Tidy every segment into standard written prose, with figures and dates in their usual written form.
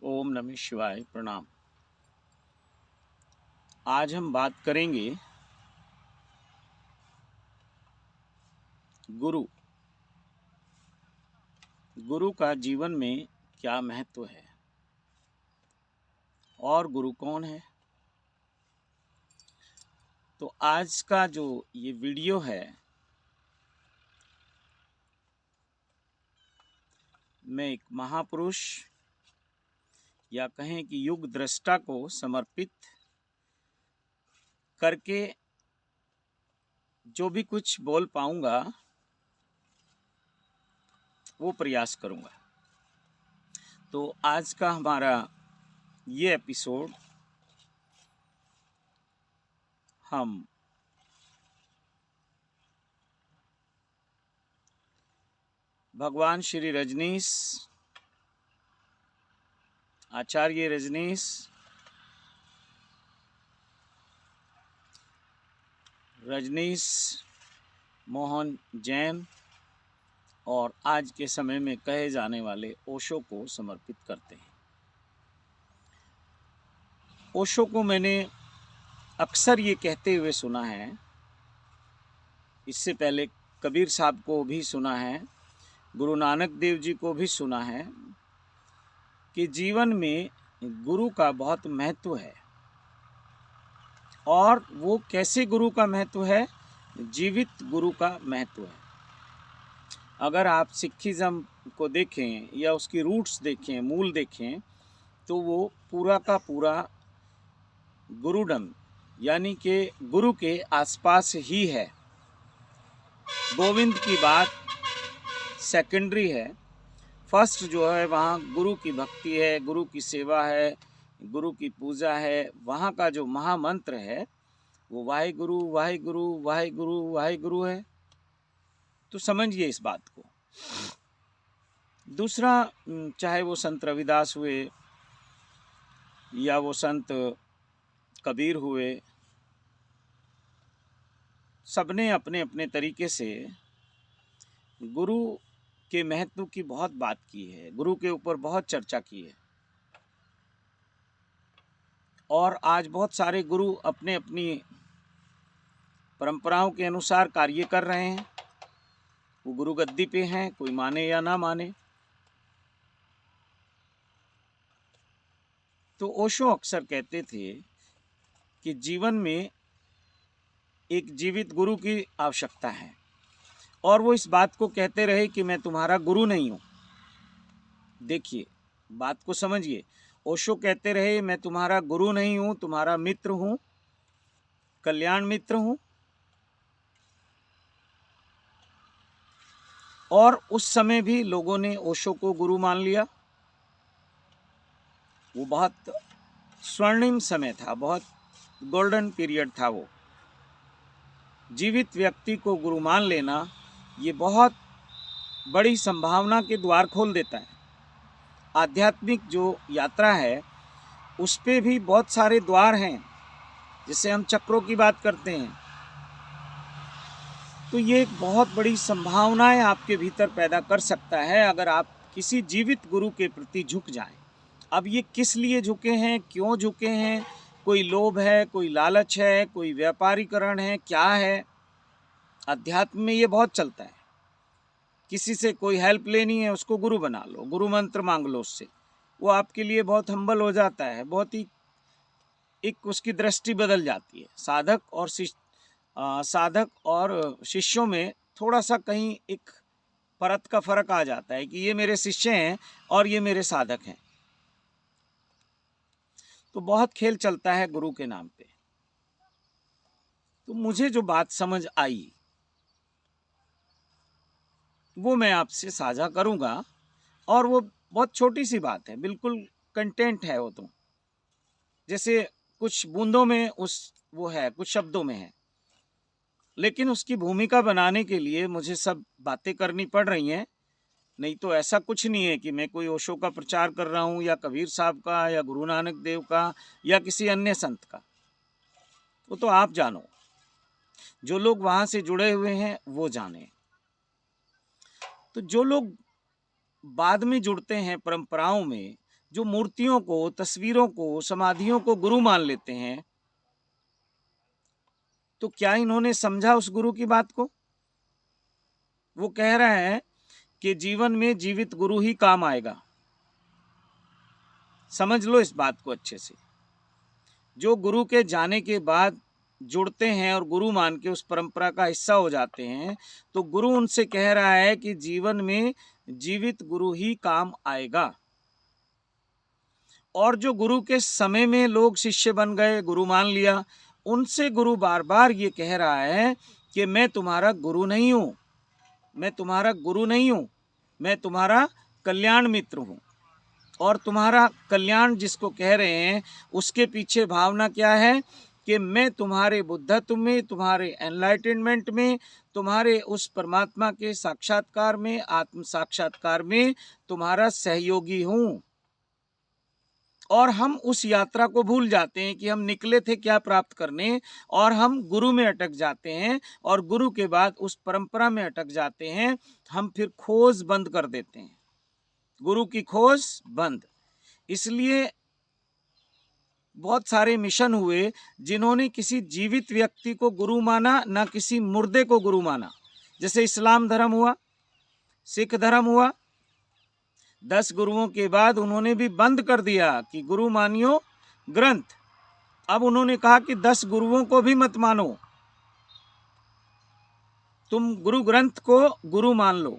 ओम नमः शिवाय। प्रणाम। आज हम बात करेंगे गुरु। गुरु का जीवन में क्या महत्व है और गुरु कौन है। तो आज का जो ये वीडियो है, मैं एक महापुरुष या कहें कि युग दृष्टा को समर्पित करके जो भी कुछ बोल पाऊंगा वो प्रयास करूंगा। तो आज का हमारा ये एपिसोड हम भगवान श्री रजनीश, आचार्य रजनीश, रजनीश मोहन जैन और आज के समय में कहे जाने वाले ओशो को समर्पित करते हैं। ओशो को मैंने अक्सर ये कहते हुए सुना है, इससे पहले कबीर साहब को भी सुना है, गुरु नानक देव जी को भी सुना है कि जीवन में गुरु का बहुत महत्व है। और वो कैसे गुरु का महत्व है? जीवित गुरु का महत्व है। अगर आप सिखिज़्म को देखें या उसकी रूट्स देखें, मूल देखें, तो वो पूरा का पूरा गुरुडम यानी कि गुरु के आसपास ही है। गोविंद की बात सेकेंडरी है। फर्स्ट जो है वहाँ गुरु की भक्ति है, गुरु की सेवा है, गुरु की पूजा है। वहाँ का जो महामंत्र है वो वाहिगुरु वाहिगुरु वाहिगुरु वाहिगुरु है। तो समझिए इस बात को। दूसरा, चाहे वो संत रविदास हुए या वो संत कबीर हुए, सबने अपने अपने तरीके से गुरु के महत्व की बहुत बात की है, गुरु के ऊपर बहुत चर्चा की है। और आज बहुत सारे गुरु अपने अपनी परंपराओं के अनुसार कार्य कर रहे हैं। वो गुरु गद्दी पे हैं, कोई माने या ना माने। तो ओशो अक्सर कहते थे कि जीवन में एक जीवित गुरु की आवश्यकता है। और वो इस बात को कहते रहे कि मैं तुम्हारा गुरु नहीं हूँ। देखिए, बात को समझिए। ओशो कहते रहे मैं तुम्हारा गुरु नहीं हूँ, तुम्हारा मित्र हूँ, कल्याण मित्र हूँ। और उस समय भी लोगों ने ओशो को गुरु मान लिया। वो बहुत स्वर्णिम समय था, बहुत गोल्डन पीरियड था। वो जीवित व्यक्ति को गुरु मान लेना ये बहुत बड़ी संभावना के द्वार खोल देता है। आध्यात्मिक जो यात्रा है उस पे भी बहुत सारे द्वार हैं, जिसे हम चक्रों की बात करते हैं। तो ये एक बहुत बड़ी संभावनाएं आपके भीतर पैदा कर सकता है अगर आप किसी जीवित गुरु के प्रति झुक जाएं। अब ये किस लिए झुके हैं, क्यों झुके हैं? कोई लोभ है, कोई लालच है, कोई व्यापारीकरण है, क्या है? अध्यात्म में ये बहुत चलता है। किसी से कोई हेल्प लेनी है, उसको गुरु बना लो, गुरु मंत्र मांग लो उससे। वो आपके लिए बहुत हम्बल हो जाता है, बहुत ही एक उसकी दृष्टि बदल जाती है। साधक और शिष्यों में थोड़ा सा कहीं एक परत का फर्क आ जाता है कि ये मेरे शिष्य हैं और ये मेरे साधक हैं। तो बहुत खेल चलता है गुरु के नाम पे। तो मुझे जो बात समझ आई वो मैं आपसे साझा करूंगा। और वो बहुत छोटी सी बात है, बिल्कुल कंटेंट है वो। तो जैसे कुछ बूंदों में वो है, कुछ शब्दों में है, लेकिन उसकी भूमिका बनाने के लिए मुझे सब बातें करनी पड़ रही हैं। नहीं तो ऐसा कुछ नहीं है कि मैं कोई ओशो का प्रचार कर रहा हूँ या कबीर साहब का या गुरु नानक देव का या किसी अन्य संत का। वो तो आप जानो, जो लोग वहाँ से जुड़े हुए हैं वो जाने। तो जो लोग बाद में जुड़ते हैं परंपराओं में, जो मूर्तियों को, तस्वीरों को, समाधियों को गुरु मान लेते हैं, तो क्या इन्होंने समझा उस गुरु की बात को? वो कह रहे हैं कि जीवन में जीवित गुरु ही काम आएगा। समझ लो इस बात को अच्छे से। जो गुरु के जाने के बाद जुड़ते हैं और गुरु मान के उस परंपरा का हिस्सा हो जाते हैं, तो गुरु उनसे कह रहा है कि जीवन में जीवित गुरु ही काम आएगा। और जो गुरु के समय में लोग शिष्य बन गए, गुरु मान लिया, उनसे गुरु बार बार ये कह रहा है कि मैं तुम्हारा गुरु नहीं हूं, मैं तुम्हारा गुरु नहीं हूं, मैं तुम्हारा कल्याण मित्र हूं। और तुम्हारा कल्याण जिसको कह रहे हैं, उसके पीछे भावना क्या है कि मैं तुम्हारे बुद्धत्व में, तुम्हारे एनलाइटनमेंट में, तुम्हारे उस परमात्मा के साक्षात्कार में, आत्म साक्षात्कार में तुम्हारा सहयोगी हूं। और हम उस यात्रा को भूल जाते हैं कि हम निकले थे क्या प्राप्त करने, और हम गुरु में अटक जाते हैं, और गुरु के बाद उस परंपरा में अटक जाते हैं। हम फिर खोज बंद कर देते हैं, गुरु की खोज बंद। इसलिए बहुत सारे मिशन हुए जिन्होंने किसी जीवित व्यक्ति को गुरु माना, ना किसी मुर्दे को गुरु माना। जैसे इस्लाम धर्म हुआ, सिख धर्म हुआ, 10 गुरुओं के बाद उन्होंने भी बंद कर दिया कि गुरु मानियो ग्रंथ। अब उन्होंने कहा कि 10 गुरुओं को भी मत मानो, तुम गुरु ग्रंथ को गुरु मान लो।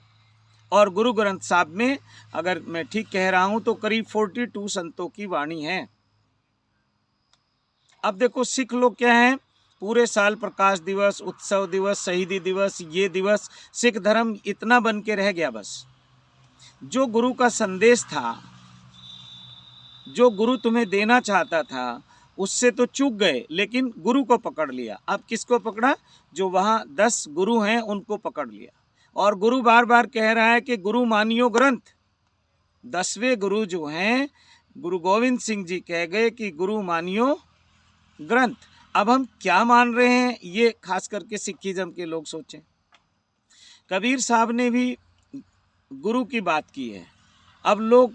और गुरु ग्रंथ साहब में, अगर मैं ठीक कह रहा हूं, तो करीब 42 संतों की वाणी है। अब देखो सिख लोग क्या हैं, पूरे साल प्रकाश दिवस, उत्सव दिवस, शहीदी दिवस, ये दिवस, सिख धर्म इतना बन के रह गया। बस जो गुरु का संदेश था, जो गुरु तुम्हें देना चाहता था, उससे तो चूक गए, लेकिन गुरु को पकड़ लिया। अब किसको पकड़ा? जो वहाँ 10 गुरु हैं उनको पकड़ लिया। और गुरु बार बार कह रहा है कि गुरु मानियो ग्रंथ। 10वें गुरु जो हैं, गुरु गोविंद सिंह जी कह गए कि गुरु मानियो ग्रंथ। अब हम क्या मान रहे हैं, ये खास करके सिखिज्म के लोग सोचें। कबीर साहब ने भी गुरु की बात की है, अब लोग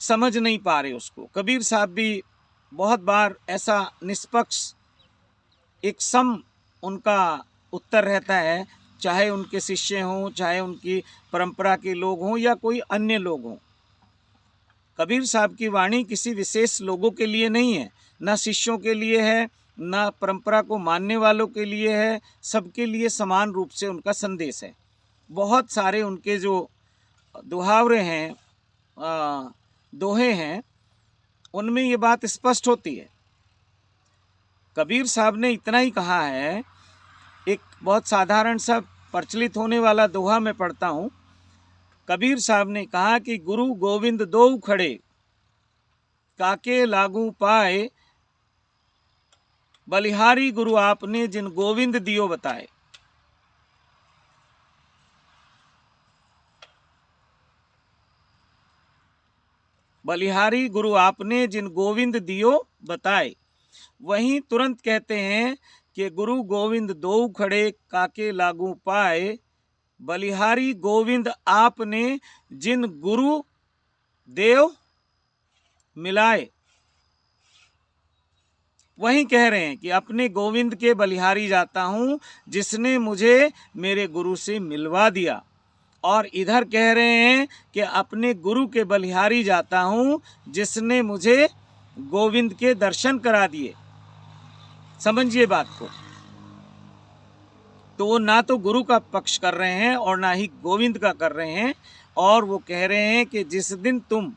समझ नहीं पा रहे उसको। कबीर साहब भी बहुत बार ऐसा निष्पक्ष एक सम उनका उत्तर रहता है, चाहे उनके शिष्य हों, चाहे उनकी परंपरा के लोग हों, या कोई अन्य लोग हों। कबीर साहब की वाणी किसी विशेष लोगों के लिए नहीं है, ना शिष्यों के लिए है, ना परंपरा को मानने वालों के लिए है, सबके लिए समान रूप से उनका संदेश है। बहुत सारे उनके जो दुहावरे हैं, दोहे हैं, उनमें ये बात स्पष्ट होती है। कबीर साहब ने इतना ही कहा है, एक बहुत साधारण सा प्रचलित होने वाला दोहा मैं पढ़ता हूँ। कबीर साहब ने कहा कि गुरु गोविंद दो खड़े, काके लागू पाए, बलिहारी गुरु आपने जिन गोविंद दियो बताए। बलिहारी गुरु आपने जिन गोविंद दियो बताए। वहीं तुरंत कहते हैं कि गुरु गोविंद दो खड़े, काके लागू पाए, बलिहारी गोविंद आपने जिन गुरु देव मिलाए। वहीं कह रहे हैं कि अपने गोविंद के बलिहारी जाता हूं, जिसने मुझे मेरे गुरु से मिलवा दिया। और इधर कह रहे हैं कि अपने गुरु के बलिहारी जाता हूं, जिसने मुझे गोविंद के दर्शन करा दिए। समझिए बात को। तो वो ना तो गुरु का पक्ष कर रहे हैं और ना ही गोविंद का कर रहे हैं, और वो कह रहे हैं कि जिस दिन तुम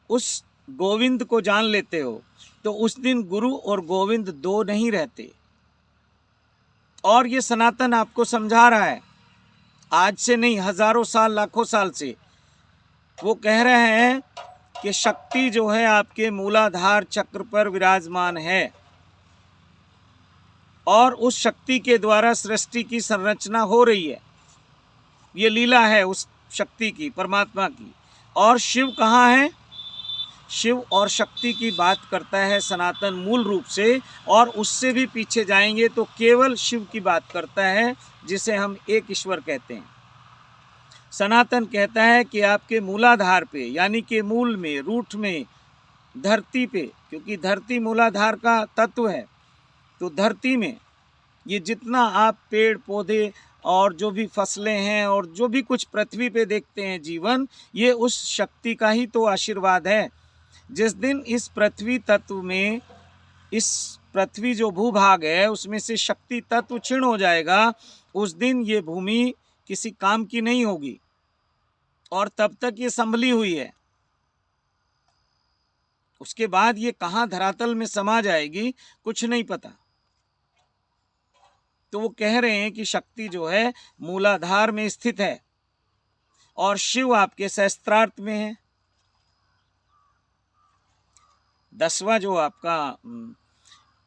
उस गोविंद को जान लेते हो, तो उस दिन गुरु और गोविंद दो नहीं रहते। और ये सनातन आपको समझा रहा है, आज से नहीं, हजारों साल, लाखों साल से। वो कह रहे हैं कि शक्ति जो है आपके मूलाधार चक्र पर विराजमान है, और उस शक्ति के द्वारा सृष्टि की संरचना हो रही है। ये लीला है उस शक्ति की, परमात्मा की। और शिव कहाँ है? शिव और शक्ति की बात करता है सनातन मूल रूप से, और उससे भी पीछे जाएंगे तो केवल शिव की बात करता है, जिसे हम एक ईश्वर कहते हैं। सनातन कहता है कि आपके मूलाधार पे, यानी कि मूल में, रूट में, धरती पे, क्योंकि धरती मूलाधार का तत्व है, तो धरती में ये जितना आप पेड़ पौधे और जो भी फसलें हैं और जो भी कुछ पृथ्वी पे देखते हैं जीवन, ये उस शक्ति का ही तो आशीर्वाद है। जिस दिन इस पृथ्वी तत्व में, इस पृथ्वी जो भूभाग है उसमें से शक्ति तत्व क्षीण हो जाएगा, उस दिन ये भूमि किसी काम की नहीं होगी और तब तक ये संभली हुई है। उसके बाद ये कहाँ धरातल में समा जाएगी कुछ नहीं पता। तो वो कह रहे हैं कि शक्ति जो है मूलाधार में स्थित है और शिव आपके सहस्त्रार्थ में है। 10वां जो आपका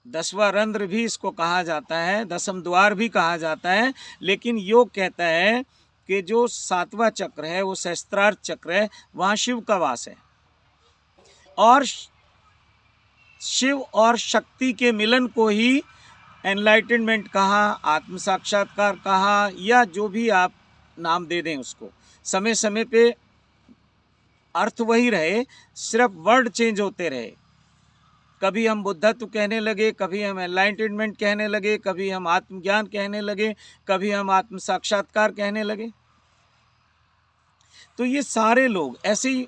10वां रंध्र भी इसको कहा जाता है, 10म द्वार भी कहा जाता है, लेकिन योग कहता है कि जो 7वां चक्र है वो सहस्त्रार्थ चक्र है, वहाँ शिव का वास है। और शिव और शक्ति के मिलन को ही एनलाइटनमेंट कहा, आत्म साक्षात्कार कहा, या जो भी आप नाम दे दें उसको, समय समय पे अर्थ वही रहे, सिर्फ वर्ड चेंज होते रहे। कभी हम बुद्धत्व कहने लगे, कभी हम एनलाइटनमेंट कहने लगे, कभी हम आत्मज्ञान कहने लगे, कभी हम आत्म साक्षात्कार कहने लगे। तो ये सारे लोग ऐसे ही,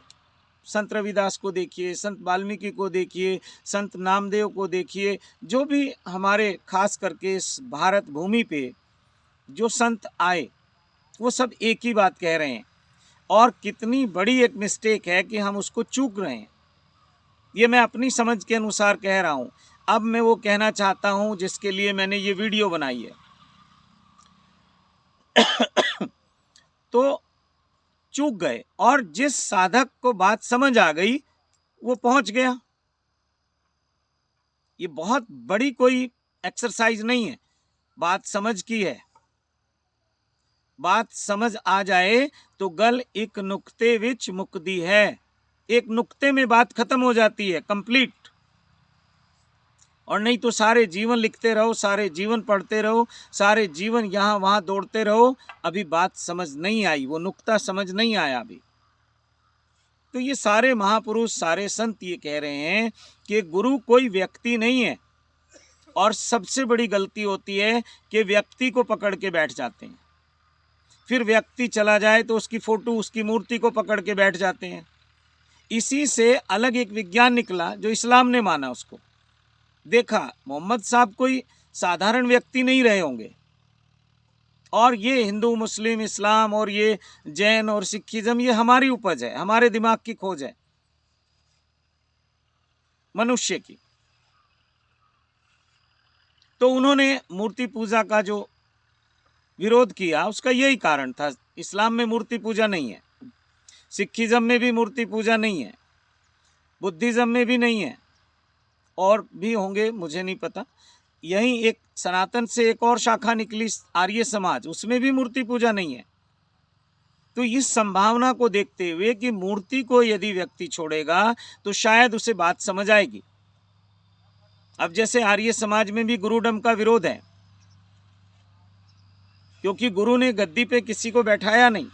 संत रविदास को देखिए, संत वाल्मीकि को देखिए, संत नामदेव को देखिए, जो भी हमारे खास करके इस भारत भूमि पे जो संत आए, वो सब एक ही बात कह रहे हैं। और कितनी बड़ी एक मिस्टेक है कि हम उसको चूक रहे हैं। ये मैं अपनी समझ के अनुसार कह रहा हूँ। अब मैं वो कहना चाहता हूँ जिसके लिए मैंने ये वीडियो बनाई है। तो चूक गए, और जिस साधक को बात समझ आ गई वो पहुंच गया। ये बहुत बड़ी कोई एक्सरसाइज नहीं है, बात समझ की है। बात समझ आ जाए तो गल एक नुक्ते विच मुक्ति है। एक नुक्ते में बात खत्म हो जाती है, कंप्लीट। और नहीं तो सारे जीवन लिखते रहो, सारे जीवन पढ़ते रहो, सारे जीवन यहाँ वहाँ दौड़ते रहो, अभी बात समझ नहीं आई, वो नुक्ता समझ नहीं आया अभी। तो ये सारे महापुरुष, सारे संत ये कह रहे हैं कि गुरु कोई व्यक्ति नहीं है। और सबसे बड़ी गलती होती है कि व्यक्ति को पकड़ के बैठ जाते हैं, फिर व्यक्ति चला जाए तो उसकी फोटो, उसकी मूर्ति को पकड़ के बैठ जाते हैं। इसी से अलग एक विज्ञान निकला जो इस्लाम ने माना उसको। देखा, मोहम्मद साहब कोई साधारण व्यक्ति नहीं रहे होंगे, और ये हिंदू, मुस्लिम, इस्लाम और ये जैन और सिखिज्म, ये हमारी उपज है, हमारे दिमाग की खोज है, मनुष्य की। तो उन्होंने मूर्ति पूजा का जो विरोध किया उसका यही कारण था। इस्लाम में मूर्ति पूजा नहीं है, सिखिज्म में भी मूर्ति पूजा नहीं है, बुद्धिज्म में भी नहीं है, और भी होंगे मुझे नहीं पता। यहीं एक सनातन से एक और शाखा निकली, आर्य समाज, उसमें भी मूर्ति पूजा नहीं है। तो इस संभावना को देखते हुए कि मूर्ति को यदि व्यक्ति छोड़ेगा तो शायद उसे बात समझ आएगी। अब जैसे आर्य समाज में भी गुरुडम का विरोध है, क्योंकि गुरु ने गद्दी पे किसी को बैठाया नहीं।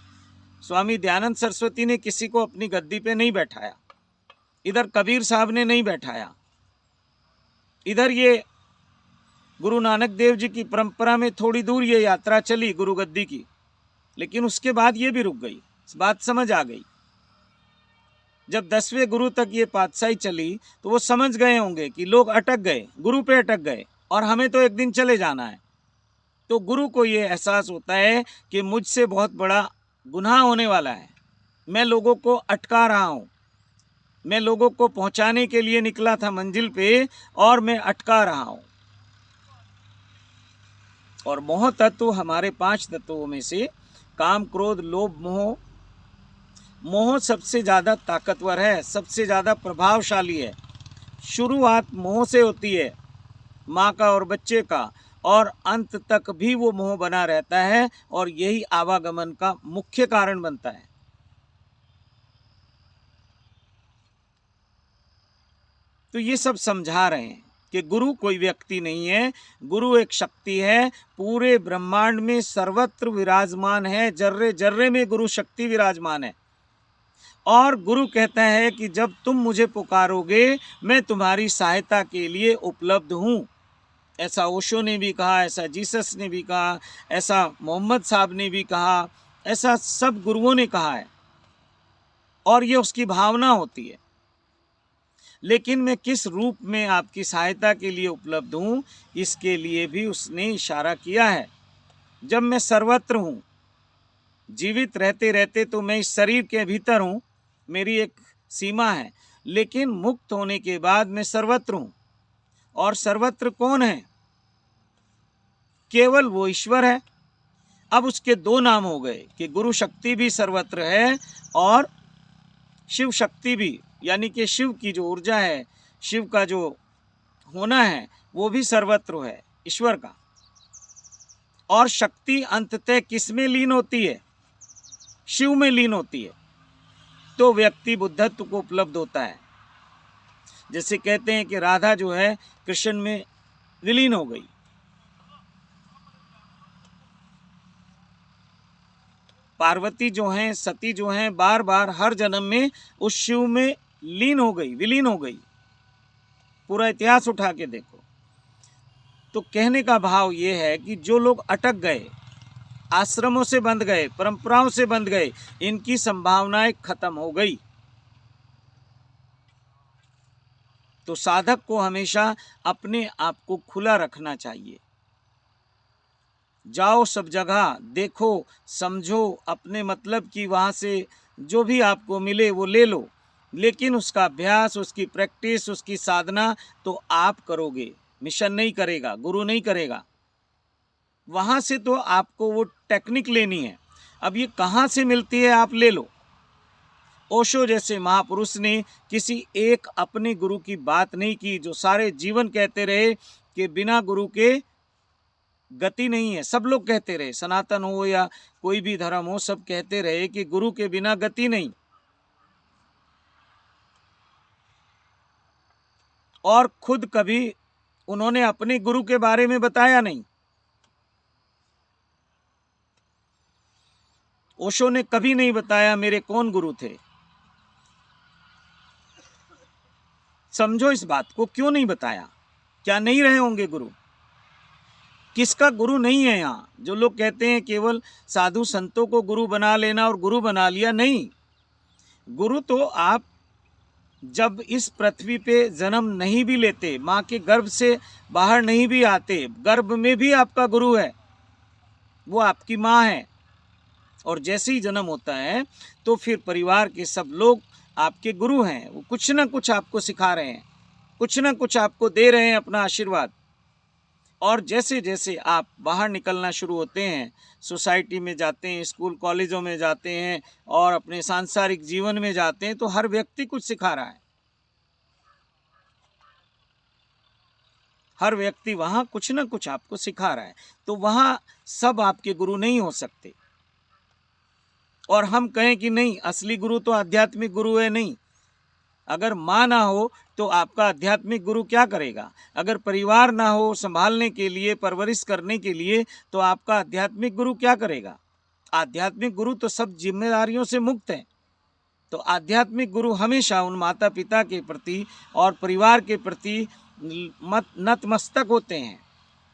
स्वामी दयानंद सरस्वती ने किसी को अपनी गद्दी पे नहीं बैठाया, इधर कबीर साहब ने नहीं बैठाया, इधर ये गुरु नानक देव जी की परंपरा में थोड़ी दूर ये यात्रा चली गुरु गद्दी की, लेकिन उसके बाद ये भी रुक गई। बात समझ आ गई। जब 10वें गुरु तक ये पातशाही चली तो वो समझ गए होंगे कि लोग अटक गए, गुरु पे अटक गए, और हमें तो एक दिन चले जाना है। तो गुरु को ये एहसास होता है कि मुझसे बहुत बड़ा गुनाह होने वाला है, मैं लोगों को अटका रहा हूँ, मैं लोगों को पहुँचाने के लिए निकला था मंजिल पे, और मैं अटका रहा हूँ। और मोह तत्व हमारे 5 तत्वों में से काम, क्रोध, लोभ, मोह। मोह सबसे ज़्यादा ताकतवर है, सबसे ज़्यादा प्रभावशाली है। शुरुआत मोह से होती है, माँ का और बच्चे का, और अंत तक भी वो मोह बना रहता है, और यही आवागमन का मुख्य कारण बनता है। तो ये सब समझा रहे हैं कि गुरु कोई व्यक्ति नहीं है, गुरु एक शक्ति है, पूरे ब्रह्मांड में सर्वत्र विराजमान है, जर्रे जर्रे में गुरु शक्ति विराजमान है। और गुरु कहता है कि जब तुम मुझे पुकारोगे मैं तुम्हारी सहायता के लिए उपलब्ध हूँ। ऐसा ओशो ने भी कहा, ऐसा जीसस ने भी कहा, ऐसा मोहम्मद साहब ने भी कहा, ऐसा सब गुरुओं ने कहा है, और ये उसकी भावना होती है। लेकिन मैं किस रूप में आपकी सहायता के लिए उपलब्ध हूँ, इसके लिए भी उसने इशारा किया है। जब मैं सर्वत्र हूँ, जीवित रहते रहते तो मैं इस शरीर के भीतर हूँ, मेरी एक सीमा है, लेकिन मुक्त होने के बाद मैं सर्वत्र हूँ। और सर्वत्र कौन है? केवल वो ईश्वर है। अब उसके दो नाम हो गए कि गुरु शक्ति भी सर्वत्र है और शिव शक्ति भी, यानी कि शिव की जो ऊर्जा है, शिव का जो होना है, वो भी सर्वत्र है, ईश्वर का। और शक्ति अंततः किस में लीन होती है? शिव में लीन होती है। तो व्यक्ति बुद्धत्व को उपलब्ध होता है। जैसे कहते हैं कि राधा जो है कृष्ण में विलीन हो गई, पार्वती जो हैं, सती जो हैं, बार बार हर जन्म में उस शिव में लीन हो गई, विलीन हो गई। पूरा इतिहास उठा के देखो। तो कहने का भाव ये है कि जो लोग अटक गए, आश्रमों से बंध गए, परंपराओं से बंध गए, इनकी संभावनाएं खत्म हो गई। तो साधक को हमेशा अपने आप को खुला रखना चाहिए। जाओ सब जगह, देखो, समझो, अपने मतलब की वहाँ से जो भी आपको मिले वो ले लो, लेकिन उसका अभ्यास, उसकी प्रैक्टिस, उसकी साधना तो आप करोगे, मिशन नहीं करेगा, गुरु नहीं करेगा। वहाँ से तो आपको वो टेक्निक लेनी है। अब ये कहाँ से मिलती है, आप ले लो। ओशो जैसे महापुरुष ने किसी एक अपने गुरु की बात नहीं की, जो सारे जीवन कहते रहे कि बिना गुरु के गति नहीं है। सब लोग कहते रहे, सनातन हो या कोई भी धर्म हो, सब कहते रहे कि गुरु के बिना गति नहीं। और खुद कभी उन्होंने अपने गुरु के बारे में बताया नहीं। ओशो ने कभी नहीं बताया मेरे कौन गुरु थे। समझो इस बात को, क्यों नहीं बताया? क्या नहीं रहे होंगे गुरु? किसका गुरु नहीं है यहाँ? जो लोग कहते हैं केवल साधु संतों को गुरु बना लेना और गुरु बना लिया, नहीं। गुरु तो आप जब इस पृथ्वी पे जन्म नहीं भी लेते, माँ के गर्भ से बाहर नहीं भी आते, गर्भ में भी आपका गुरु है, वो आपकी माँ है। और जैसे ही जन्म होता है तो फिर परिवार के सब लोग आपके गुरु हैं। वो कुछ ना कुछ आपको सिखा रहे हैं, कुछ ना कुछ आपको दे रहे हैं अपना आशीर्वाद। और जैसे जैसे आप बाहर निकलना शुरू होते हैं, सोसाइटी में जाते हैं, स्कूल कॉलेजों में जाते हैं और अपने सांसारिक जीवन में जाते हैं, तो हर व्यक्ति कुछ सिखा रहा है। हर व्यक्ति वहाँ कुछ ना कुछ आपको सिखा रहा है। तो वहाँ सब आपके गुरु नहीं हो सकते। और हम कहें कि नहीं, असली गुरु तो आध्यात्मिक गुरु है, नहीं। अगर माँ ना हो तो आपका आध्यात्मिक गुरु क्या करेगा? अगर परिवार ना हो संभालने के लिए, परवरिश करने के लिए, तो आपका आध्यात्मिक गुरु क्या करेगा? आध्यात्मिक गुरु तो सब जिम्मेदारियों से मुक्त है। तो आध्यात्मिक गुरु हमेशा उन माता पिता के प्रति और परिवार के प्रति नतमस्तक होते हैं।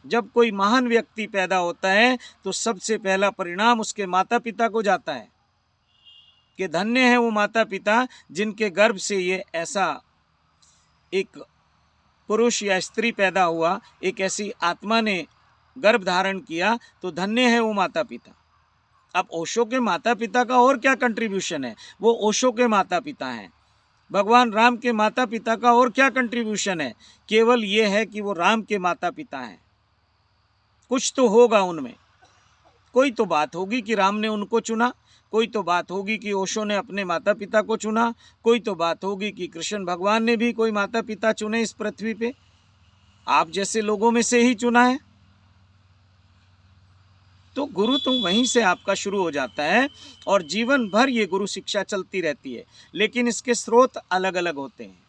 जब कोई महान व्यक्ति पैदा होता है तो सबसे पहला परिणाम उसके माता पिता को जाता है कि धन्य है वो माता पिता जिनके गर्भ से ये ऐसा एक पुरुष या स्त्री पैदा हुआ, एक ऐसी आत्मा ने गर्भ धारण किया, तो धन्य है वो माता पिता। अब ओशो के माता पिता का और क्या कंट्रीब्यूशन है? वो ओशो के माता पिता हैं। भगवान राम के माता पिता का और क्या कंट्रीब्यूशन है? केवल ये है कि वो राम के माता पिता हैं। कुछ तो होगा उनमें, कोई तो बात होगी कि राम ने उनको चुना, कोई तो बात होगी कि ओशो ने अपने माता पिता को चुना, कोई तो बात होगी कि कृष्ण भगवान ने भी कोई माता पिता चुने इस पृथ्वी पे, आप जैसे लोगों में से ही चुना है। तो गुरु तो वहीं से आपका शुरू हो जाता है और जीवन भर ये गुरु शिक्षा चलती रहती है, लेकिन इसके स्रोत अलग अलग होते हैं।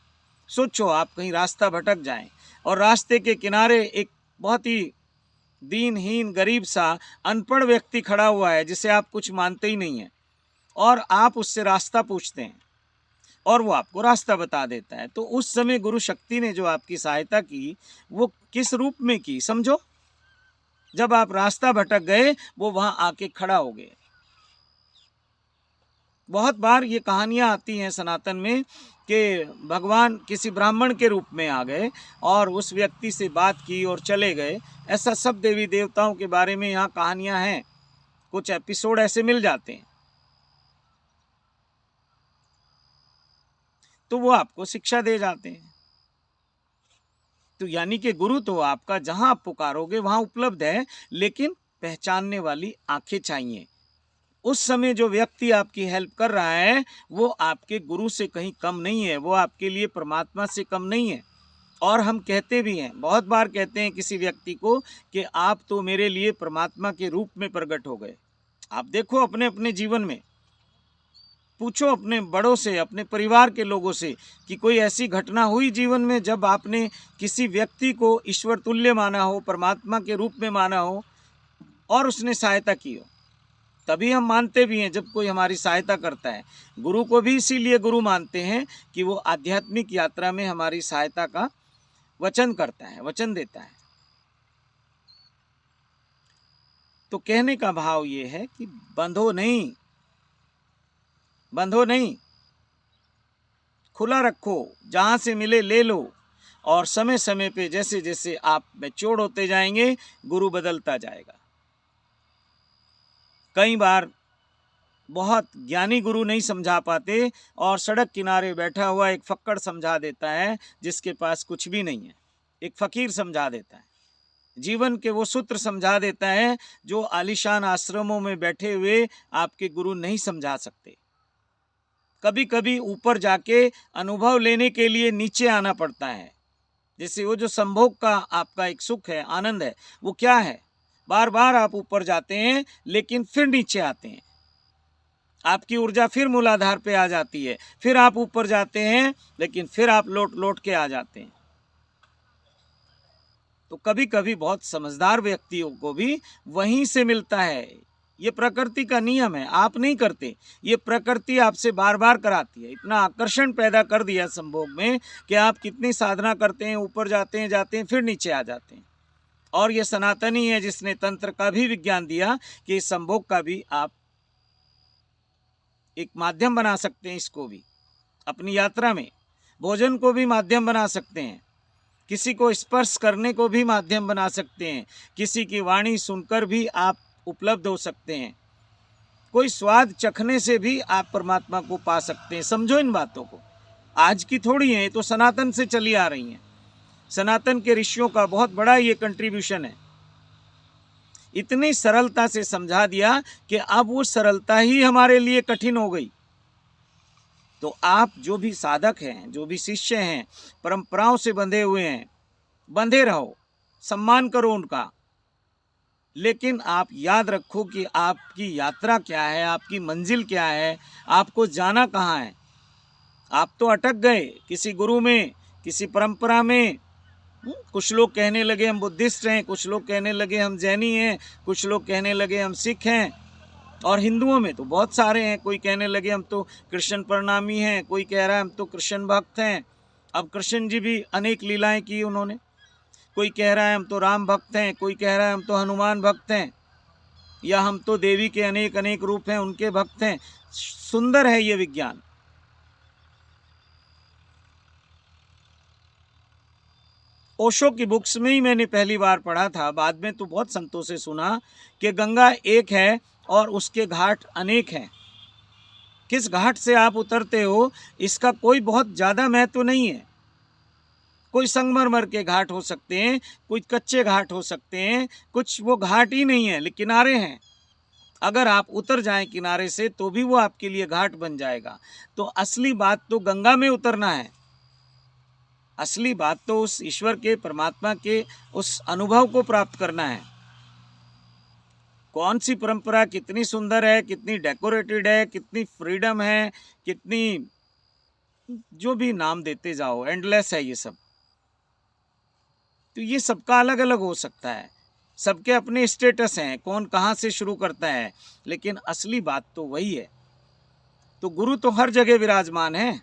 सोचो, आप कहीं रास्ता भटक जाएं, और रास्ते के किनारे एक बहुत ही दीनहीन गरीब सा अनपढ़ व्यक्ति खड़ा हुआ है जिसे आप कुछ मानते ही नहीं हैं, और आप उससे रास्ता पूछते हैं और वो आपको रास्ता बता देता है। तो उस समय गुरु शक्ति ने जो आपकी सहायता की वो किस रूप में की समझो। जब आप रास्ता भटक गए वो वहां आके खड़ा हो गए। बहुत बार ये कहानियां आती हैं सनातन में कि भगवान किसी ब्राह्मण के रूप में आ गए और उस व्यक्ति से बात की और चले गए। ऐसा सब देवी देवताओं के बारे में यहाँ कहानियां हैं, कुछ एपिसोड ऐसे मिल जाते हैं। तो वो आपको शिक्षा दे जाते हैं। तो यानी कि गुरु तो आपका जहां आप पुकारोगे वहां उपलब्ध है, लेकिन पहचानने वाली आंखें चाहिए। उस समय जो व्यक्ति आपकी हेल्प कर रहा है वो आपके गुरु से कहीं कम नहीं है, वो आपके लिए परमात्मा से कम नहीं है। और हम कहते भी हैं, बहुत बार कहते हैं किसी व्यक्ति को कि आप तो मेरे लिए परमात्मा के रूप में प्रकट हो गए। आप देखो अपने अपने जीवन में, पूछो अपने बड़ों से, अपने परिवार के लोगों से कि कोई ऐसी घटना हुई जीवन में जब आपने किसी व्यक्ति को ईश्वर तुल्य माना हो, परमात्मा के रूप में माना हो और उसने सहायता की हो। तभी हम मानते भी हैं जब कोई हमारी सहायता करता है। गुरु को भी इसीलिए गुरु मानते हैं कि वो आध्यात्मिक यात्रा में हमारी सहायता का वचन करता है, वचन देता है। तो कहने का भाव ये है कि बंधो नहीं, बंधो नहीं, खुला रखो, जहां से मिले ले लो। और समय समय पे जैसे जैसे आप मैच्योर होते जाएंगे गुरु बदलता जाएगा। कई बार बहुत ज्ञानी गुरु नहीं समझा पाते और सड़क किनारे बैठा हुआ एक फक्कड़ समझा देता है जिसके पास कुछ भी नहीं है। एक फकीर समझा देता है, जीवन के वो सूत्र समझा देता है जो आलीशान आश्रमों में बैठे हुए आपके गुरु नहीं समझा सकते। कभी कभी ऊपर जाके अनुभव लेने के लिए नीचे आना पड़ता है। जैसे वो जो संभोग का आपका एक सुख है, आनंद है, वो क्या है? बार बार आप ऊपर जाते हैं लेकिन फिर नीचे आते हैं, आपकी ऊर्जा फिर मूलाधार पे आ जाती है, फिर आप ऊपर जाते हैं लेकिन फिर आप लौट लौट के आ जाते हैं। तो कभी कभी बहुत समझदार व्यक्तियों को भी वहीं से मिलता है। ये प्रकृति का नियम है, आप नहीं करते, ये प्रकृति आपसे बार बार कराती है। इतना आकर्षण पैदा कर दिया संभोग में कि आप कितनी साधना करते हैं, ऊपर जाते हैं जाते हैं फिर नीचे आ जाते हैं। और ये सनातनी है जिसने तंत्र का भी विज्ञान दिया कि इस संभोग का भी आप एक माध्यम बना सकते हैं। इसको भी अपनी यात्रा में, भोजन को भी माध्यम बना सकते हैं, किसी को स्पर्श करने को भी माध्यम बना सकते हैं, किसी की वाणी सुनकर भी आप उपलब्ध हो सकते हैं, कोई स्वाद चखने से भी आप परमात्मा को पा सकते हैं। समझो इन बातों को, आज की थोड़ी है, तो सनातन से चली आ रही हैं। सनातन के ऋषियों का बहुत बड़ा ये कंट्रीब्यूशन है। इतनी सरलता से समझा दिया कि अब वो सरलता ही हमारे लिए कठिन हो गई। तो आप जो भी साधक हैं, जो भी शिष्य हैं, परंपराओं से बंधे हुए हैं, बंधे रहो, सम्मान करो उनका, लेकिन आप याद रखो कि आपकी यात्रा क्या है, आपकी मंजिल क्या है, आपको जाना कहाँ है। आप तो अटक गए किसी गुरु में, किसी परंपरा में। कुछ लोग कहने लगे हम बुद्धिस्ट हैं, कुछ लोग कहने लगे हम जैनी हैं, कुछ लोग कहने लगे हम सिख हैं, और हिंदुओं में तो बहुत सारे हैं। कोई कहने लगे हम तो कृष्ण प्रणामी हैं, कोई कह रहा है हम तो कृष्ण भक्त हैं। अब कृष्ण जी भी अनेक लीलाएं की उन्होंने। कोई कह रहा है हम तो राम भक्त हैं, कोई कह रहा है हम तो हनुमान भक्त हैं, या हम तो देवी के अनेक अनेक रूप हैं उनके भक्त हैं। सुंदर है ये विज्ञान। ओशो की बुक्स में ही मैंने पहली बार पढ़ा था, बाद में तो बहुत संतों से सुना कि गंगा एक है और उसके घाट अनेक हैं। किस घाट से आप उतरते हो इसका कोई बहुत ज़्यादा महत्व नहीं है। कोई संगमरमर के घाट हो सकते हैं, कोई कच्चे घाट हो सकते हैं, कुछ वो घाट ही नहीं है लेकिन किनारे हैं। अगर आप उतर जाएं किनारे से तो भी वो आपके लिए घाट बन जाएगा। तो असली बात तो गंगा में उतरना है। असली बात तो उस ईश्वर के, परमात्मा के उस अनुभव को प्राप्त करना है। कौन सी परंपरा कितनी सुंदर है, कितनी डेकोरेटेड है, कितनी फ्रीडम है, कितनी, जो भी नाम देते जाओ, एंडलेस है ये सब। तो ये सबका अलग अलग हो सकता है, सबके अपने स्टेटस हैं, कौन कहाँ से शुरू करता है, लेकिन असली बात तो वही है। तो गुरु तो हर जगह विराजमान है।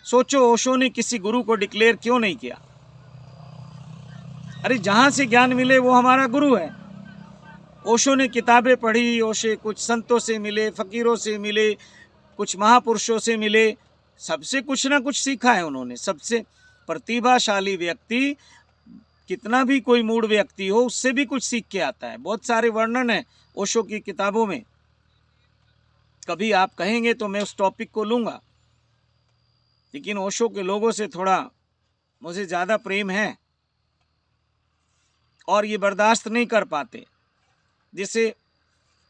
सोचो ओशो ने किसी गुरु को डिक्लेयर क्यों नहीं किया? अरे जहां से ज्ञान मिले वो हमारा गुरु है। ओशो ने किताबें पढ़ी, ओशो कुछ संतों से मिले, फकीरों से मिले, कुछ महापुरुषों से मिले, सबसे कुछ ना कुछ सीखा है उन्होंने। सबसे प्रतिभाशाली व्यक्ति, कितना भी कोई मूढ़ व्यक्ति हो, उससे भी कुछ सीख के आता है। बहुत सारे वर्णन है ओशो की किताबों में। कभी आप कहेंगे तो मैं उस टॉपिक को लूंगा, लेकिन ओशो के लोगों से थोड़ा मुझे ज़्यादा प्रेम है और ये बर्दाश्त नहीं कर पाते। जैसे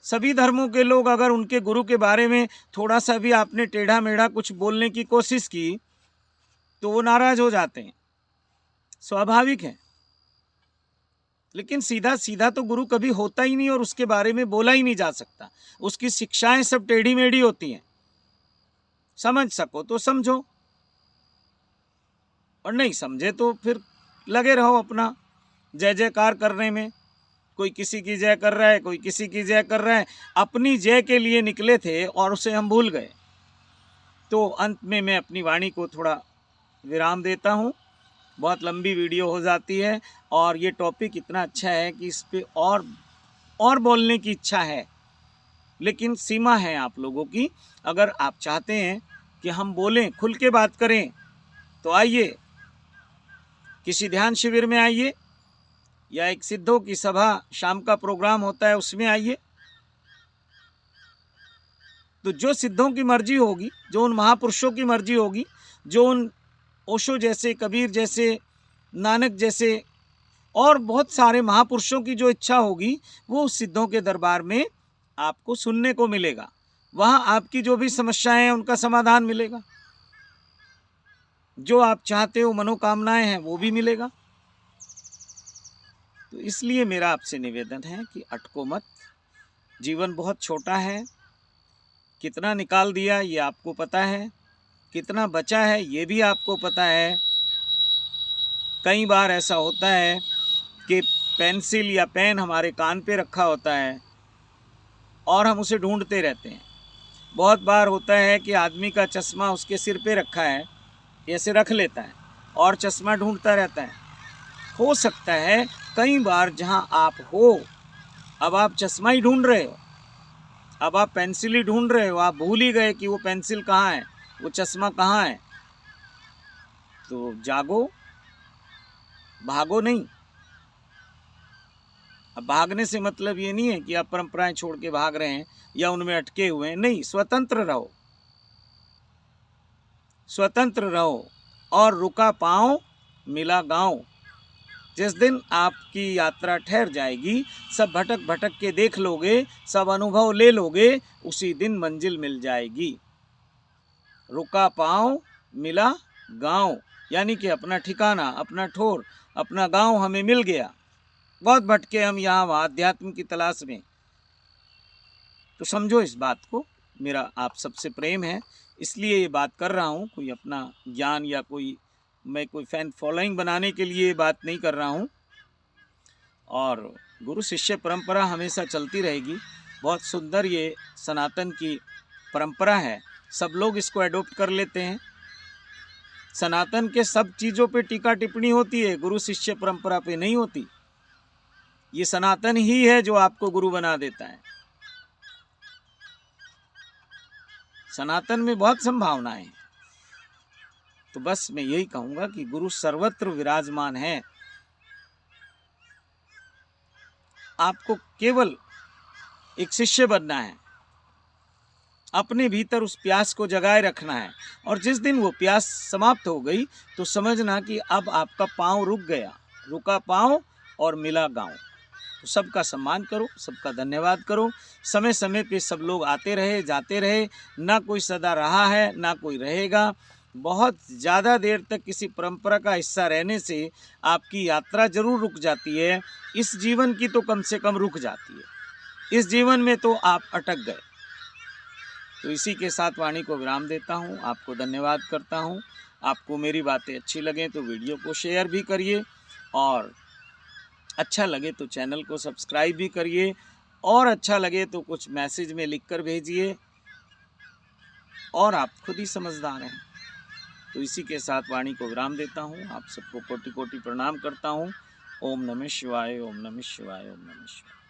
सभी धर्मों के लोग अगर उनके गुरु के बारे में थोड़ा सा भी आपने टेढ़ा मेढ़ा कुछ बोलने की कोशिश की तो वो नाराज हो जाते हैं, स्वाभाविक है। लेकिन सीधा सीधा तो गुरु कभी होता ही नहीं और उसके बारे में बोला ही नहीं जा सकता। उसकी शिक्षाएं सब टेढ़ी मेढ़ी होती हैं। समझ सको तो समझो, और नहीं समझे तो फिर लगे रहो अपना जय जयकार करने में। कोई किसी की जय कर रहा है, कोई किसी की जय कर रहा है। अपनी जय के लिए निकले थे और उसे हम भूल गए। तो अंत में मैं अपनी वाणी को थोड़ा विराम देता हूँ। बहुत लंबी वीडियो हो जाती है और ये टॉपिक इतना अच्छा है कि इस पे और बोलने की इच्छा है, लेकिन सीमा है आप लोगों की। अगर आप चाहते हैं कि हम बोलें, खुल के बात करें, तो आइए, किसी ध्यान शिविर में आइए, या एक सिद्धों की सभा शाम का प्रोग्राम होता है उसमें आइए। तो जो सिद्धों की मर्जी होगी, जो उन महापुरुषों की मर्जी होगी, जो उन ओशो जैसे, कबीर जैसे, नानक जैसे और बहुत सारे महापुरुषों की जो इच्छा होगी, वो उस सिद्धों के दरबार में आपको सुनने को मिलेगा। वहाँ आपकी जो भी समस्याएं हैं उनका समाधान मिलेगा। जो आप चाहते हो, मनोकामनाएं हैं, वो भी मिलेगा। तो इसलिए मेरा आपसे निवेदन है कि अटको मत। जीवन बहुत छोटा है। कितना निकाल दिया ये आपको पता है, कितना बचा है ये भी आपको पता है। कई बार ऐसा होता है कि पेंसिल या पेन हमारे कान पे रखा होता है और हम उसे ढूंढते रहते हैं। बहुत बार होता है कि आदमी का चश्मा उसके सिर पे रखा है, ऐसे रख लेता है और चश्मा ढूंढता रहता है। हो सकता है कई बार जहां आप हो, अब आप चश्मा ही ढूंढ रहे हो, अब आप पेंसिल ही ढूंढ रहे हो, आप भूल ही गए कि वो पेंसिल कहाँ है, वो चश्मा कहाँ है। तो जागो, भागो नहीं। अब भागने से मतलब ये नहीं है कि आप परंपराएं छोड़ के भाग रहे हैं या उनमें अटके हुए हैं। नहीं, स्वतंत्र रहो, स्वतंत्र रहो। और रुका पाँव मिला गाँव। जिस दिन आपकी यात्रा ठहर जाएगी, सब भटक भटक के देख लोगे, सब अनुभव ले लोगे, उसी दिन मंजिल मिल जाएगी। रुका पाँव मिला गाँव, यानी कि अपना ठिकाना, अपना ठोर, अपना गांव हमें मिल गया। बहुत भटके हम यहाँ वहाँ अध्यात्म की तलाश में। तो समझो इस बात को। मेरा आप सबसे प्रेम है, इसलिए ये बात कर रहा हूँ। कोई अपना ज्ञान या मैं कोई फैन फॉलोइंग बनाने के लिए बात नहीं कर रहा हूँ। और गुरु शिष्य परंपरा हमेशा चलती रहेगी। बहुत सुंदर ये सनातन की परंपरा है, सब लोग इसको एडॉप्ट कर लेते हैं। सनातन के सब चीज़ों पे टीका टिप्पणी होती है, गुरु शिष्य परंपरा पे नहीं होती। ये सनातन ही है जो आपको गुरु बना देता है। सनातन में बहुत संभावनाएं हैं। तो बस मैं यही कहूँगा कि गुरु सर्वत्र विराजमान है। आपको केवल एक शिष्य बनना है, अपने भीतर उस प्यास को जगाए रखना है। और जिस दिन वो प्यास समाप्त हो गई तो समझना कि अब आपका पाँव रुक गया। रुका पाँव और मिला गाँव। तो सबका सम्मान करो, सबका धन्यवाद करो। समय समय पे सब लोग आते रहे, जाते रहे। ना कोई सदा रहा है, ना कोई रहेगा। बहुत ज़्यादा देर तक किसी परंपरा का हिस्सा रहने से आपकी यात्रा जरूर रुक जाती है। इस जीवन की तो कम से कम रुक जाती है। इस जीवन में तो आप अटक गए। तो इसी के साथ वाणी को विराम देता हूँ। आपको धन्यवाद करता हूँ। आपको मेरी बातें अच्छी लगें तो वीडियो को शेयर भी करिए। और अच्छा लगे तो चैनल को सब्सक्राइब भी करिए, और अच्छा लगे तो कुछ मैसेज में लिख कर भेजिए, और आप खुद ही समझदार हैं। तो इसी के साथ वाणी को विराम देता हूँ। आप सबको कोटि कोटि प्रणाम करता हूँ। ओम नमः शिवाय, ओम नमः शिवाय, ओम नमः शिवाय।